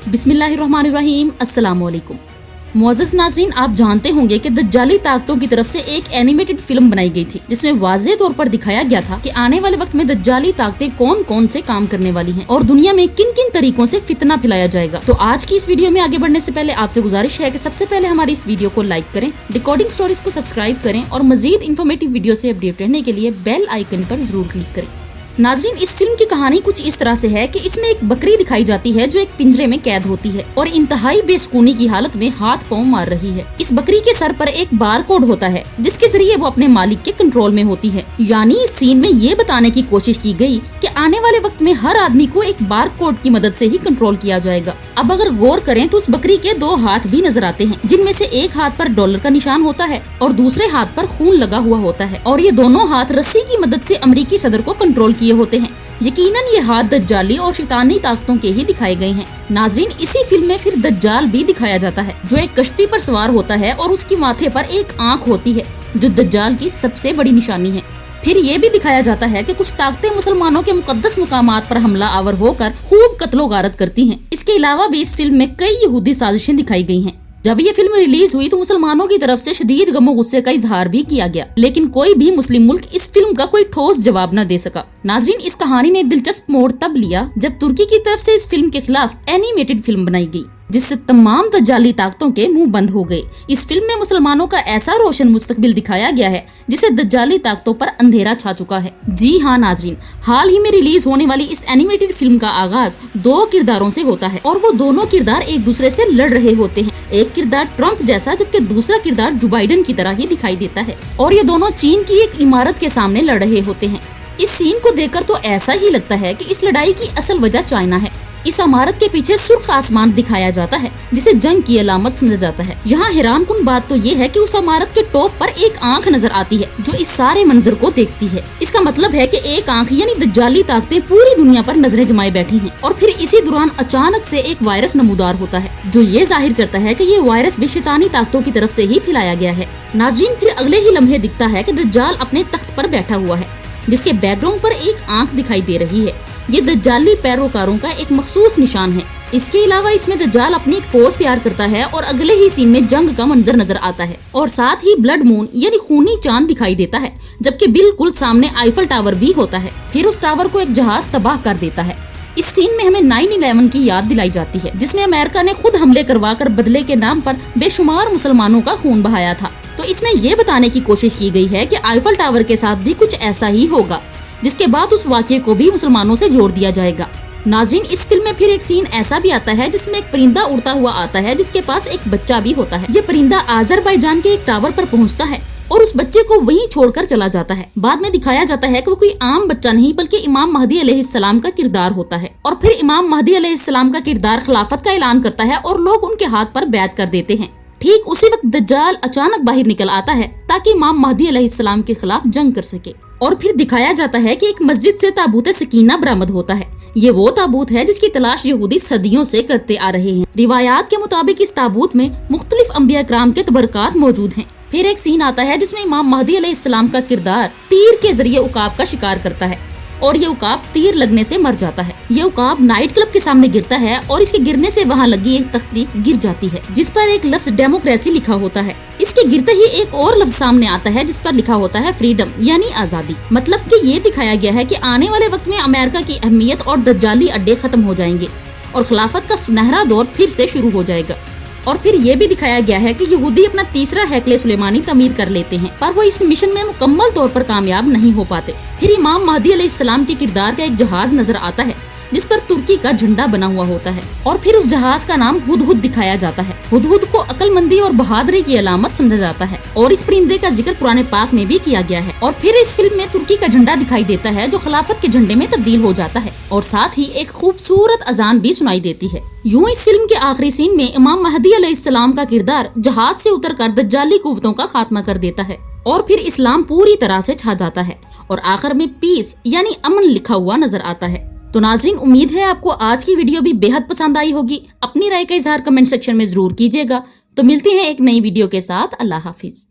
बिस्मिल्लाहिर्रहमानिर्रहीम, अस्सलाम वालेकुम। मुअज़्ज़ज़ नाज़रीन, आप जानते होंगे कि दज्जाली ताकतों की तरफ से एक एनिमेटेड फिल्म बनाई गई थी जिसमें वाज़ेह तौर पर दिखाया गया था कि आने वाले वक्त में दज्जाली ताकतें कौन कौन से काम करने वाली हैं और दुनिया में किन किन तरीकों से फितना फैलाया जाएगा। तो आज की इस वीडियो में आगे बढ़ने से पहले आपसे गुजारिश है कि सबसे पहले हमारी इस वीडियो को लाइक करें, रिकॉर्डिंग स्टोरीज को सब्सक्राइब करें और मजीद इन्फॉर्मेटिव वीडियो से अपडेट रहने के लिए बेल आइकन पर जरूर क्लिक करें। नाजरीन, इस फिल्म की कहानी कुछ इस तरह से है कि इसमें एक बकरी दिखाई जाती है जो एक पिंजरे में कैद होती है और इंतहाई बेसुकूनी की हालत में हाथ पांव मार रही है। इस बकरी के सर पर एक बार कोड होता है जिसके जरिए वो अपने मालिक के कंट्रोल में होती है। यानी इस सीन में ये बताने की कोशिश की गई कि आने वाले वक्त में हर आदमी को एक बार कोड की मदद से ही कंट्रोल किया जाएगा। अब अगर गौर करें तो उस बकरी के दो हाथ भी नजर आते हैं जिनमें से एक हाथ पर डॉलर का निशान होता है और दूसरे हाथ पर खून लगा हुआ होता है और ये दोनों हाथ रस्सी की मदद से अमेरिकी सदर को कंट्रोल किए होते हैं। यकीनन ये हाथ दज्जाली और शैतानी ताकतों के ही दिखाए गए हैं। नाजरीन, इसी फिल्म में फिर दज्जाल भी दिखाया जाता है जो एक कश्ती पर सवार होता है और उसकी माथे पर एक आंख होती है जो दज्जाल की सबसे बड़ी निशानी है। फिर ये भी दिखाया जाता है कि कुछ ताकतें मुसलमानों के मुकद्दस मुकामात पर हमला आवर होकर खूब कत्लो गारत करती हैं। इसके अलावा भी इस फिल्म में कई यहूदी साजिशें दिखाई गई हैं। जब ये फिल्म रिलीज हुई तो मुसलमानों की तरफ से शदीद गमो गुस्से का इजहार भी किया गया, लेकिन कोई भी मुस्लिम मुल्क इस फिल्म का कोई ठोस जवाब न दे सका। नाजरीन, इस कहानी ने दिलचस्प मोड़ तब लिया जब तुर्की की तरफ से इस फिल्म के खिलाफ एनिमेटेड फिल्म बनाई गई जिससे तमाम दज्जाली ताकतों के मुंह बंद हो गए। इस फिल्म में मुसलमानों का ऐसा रोशन मुस्तकबिल दिखाया गया है जिसे दज्जाली ताकतों पर अंधेरा छा चुका है। जी हाँ नाजरीन, हाल ही में रिलीज होने वाली इस एनिमेटेड फिल्म का आगाज दो किरदारों से होता है और वो दोनों किरदार एक दूसरे से लड़ रहे होते हैं। एक किरदार ट्रंप जैसा जबकि दूसरा किरदार जो बाइडन की तरह ही दिखाई देता है और ये दोनों चीन की एक इमारत के सामने लड़ रहे होते हैं। इस सीन को देखकर तो ऐसा ही लगता है कि इस लड़ाई की असल वजह चाइना है। इस इमारत के पीछे सुर्ख आसमान दिखाया जाता है जिसे जंग की अलामत समझा जाता है। यहाँ हैरानकुन बात तो ये है कि उस इमारत के टॉप पर एक आंख नजर आती है जो इस सारे मंजर को देखती है। इसका मतलब है कि एक आंख यानी दज्जाली ताकतें पूरी दुनिया पर नजरें जमाए बैठी हैं। और फिर इसी दौरान अचानक से एक वायरस नमूदार होता है जो ये जाहिर करता है कि ये वायरस भी शैतानी ताकतों की तरफ से ही फैलाया गया है। नाजरीन, फिर अगले ही लम्हे दिखता है कि दज्जाल अपने तख्त पर बैठा हुआ है जिसके बैकग्राउंड पर एक आंख दिखाई दे रही है। ये दज्जाली पैरोकारों का एक मखसूस निशान है। इसके अलावा इसमें दज्जाल अपनी एक फौज तैयार करता है और अगले ही सीन में जंग का मंजर नजर आता है और साथ ही ब्लड मून यानी खूनी चांद दिखाई देता है जबकि बिल्कुल सामने आईफल टावर भी होता है। फिर उस टावर को एक जहाज तबाह कर देता है। इस सीन में हमें 9/11 की याद दिलाई जाती है जिसमें अमेरिका ने खुद हमले करवाकर बदले के नाम पर बेशुमार मुसलमानों का खून बहाया था। तो इसमें ये बताने की कोशिश की गई है कि आईफल टावर के साथ भी कुछ ऐसा ही होगा जिसके बाद उस वाक़ये को भी मुसलमानों से जोड़ दिया जाएगा। नाजरीन, इस फिल्म में फिर एक सीन ऐसा भी आता है जिसमें एक परिंदा उड़ता हुआ आता है जिसके पास एक बच्चा भी होता है। ये परिंदा अज़रबैजान के एक टावर पर पहुंचता है और उस बच्चे को वहीं छोड़कर चला जाता है। बाद में दिखाया जाता है कि वो कोई आम बच्चा नहीं बल्कि इमाम महदी अलैहिस्सलाम का किरदार होता है और फिर इमाम महदी अलैहिस्सलाम का किरदार खिलाफत का ऐलान करता है और लोग उनके हाथ पर बैत कर देते हैं। ठीक उसी वक्त दज्जाल अचानक बाहर निकल आता है ताकि इमाम महदी अलैहिस्सलाम के खिलाफ जंग कर सके। और फिर दिखाया जाता है कि एक मस्जिद से ताबूत सकीना बरामद होता है। ये वो ताबूत है जिसकी तलाश यहूदी सदियों से करते आ रहे हैं। रिवायात के मुताबिक इस ताबूत में मुख्तलिफ अंबिया कराम के तबरकात मौजूद हैं। फिर एक सीन आता है जिसमें इमाम महदी अलैहिस्सलाम का किरदार तीर के जरिए उकाब का शिकार करता है और ये उकाब तीर लगने से मर जाता है। ये उकाब नाइट क्लब के सामने गिरता है और इसके गिरने से वहाँ लगी एक तख्ती गिर जाती है जिस पर एक लफ्ज डेमोक्रेसी लिखा होता है। इसके गिरते ही एक और लफ्ज सामने आता है जिस पर लिखा होता है फ्रीडम यानी आजादी। मतलब कि ये दिखाया गया है कि आने वाले वक्त में अमेरिका की अहमियत और दज्जाली अड्डे खत्म हो जाएंगे और खिलाफत का सुनहरा दौर फिर से शुरू हो जाएगा। और फिर ये भी दिखाया गया है कि यहूदी अपना तीसरा हैकले सुलेमानी तमीर कर लेते हैं पर वो इस मिशन में मुकम्मल तौर पर कामयाब नहीं हो पाते। फिर इमाम महदी अलैहिस्सलाम के किरदार का एक जहाज नजर आता है जिस पर तुर्की का झंडा बना हुआ होता है और फिर उस जहाज का नाम हुदहुद दिखाया जाता है। हुदहुद को अक्लमंदी और बहादुरी की अलामत समझा जाता है और इस परिंदे का जिक्र कुरान पाक में भी किया गया है। और फिर इस फिल्म में तुर्की का झंडा दिखाई देता है जो खिलाफत के झंडे में तब्दील हो जाता है और साथ ही एक खूबसूरत अजान भी सुनाई देती है। यूं इस फिल्म के आखिरी सीन में इमाम महदी अलैहिस्सलाम का किरदार जहाज से उतरकर दज्जाली कुव्वतों का खात्मा कर देता है और फिर इस्लाम पूरी तरह से छा जाता है और आखिर में पीस यानी अमन लिखा हुआ नजर आता है। तो नाजरीन, उम्मीद है आपको आज की वीडियो भी बेहद पसंद आई होगी। अपनी राय का इजहार कमेंट सेक्शन में जरूर कीजिएगा। तो मिलते हैं एक नई वीडियो के साथ। अल्लाह हाफिज।